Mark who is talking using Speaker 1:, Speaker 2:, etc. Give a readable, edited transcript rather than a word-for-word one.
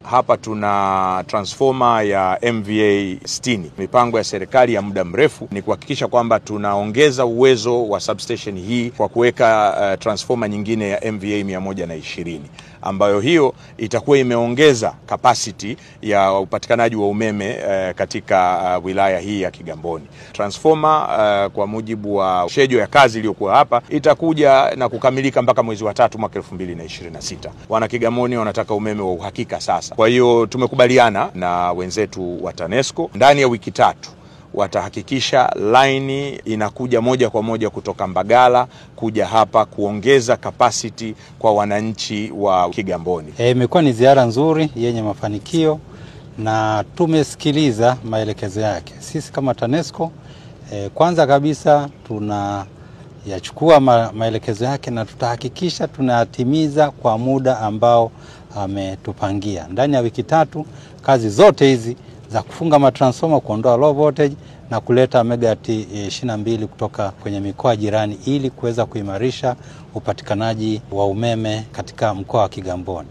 Speaker 1: Hapa tuna transformer ya MVA 60. Mipango ya serikali ya muda mrefu ni kuhakikisha kwamba tunaongeza uwezo wa substation hii kwa kuweka transformer nyingine ya MVA 120, ambayo hiyo itakuwa imeongeza capacity ya upatikanaji wa umeme katika wilaya hii ya Kigamboni. Transformer kwa mujibu wa schedule ya kazi iliyokuwa hapa itakuja na kukamilika mpaka mwezi wa 3 mwaka 2026. Wana Kigamboni wanataka umeme wa uhakika sasa. Kwa hiyo tumekubaliana na wenzetu wa TANESCO ndani ya wiki 3 watahakikisha line inakuja moja kwa moja kutoka Mbagala kuja hapa kuongeza capacity kwa wananchi wa Kigamboni.
Speaker 2: Imekuwa ni ziara nzuri yenye mafanikio na tumesikiliza maelekezo yake. Sisi kama TANESCO kwanza kabisa tunayachukua maelekezo yake na tutahakikisha tunatimiza kwa muda ambao ametupangia. Ndani ya wiki 3 kazi zote hizi za kufunga matransformer, kuondoa low voltage na kuleta megawati 22 kutoka kwenye mikoa jirani ili kuweza kuimarisha upatikanaji wa umeme katika mkoa wa Kigamboni.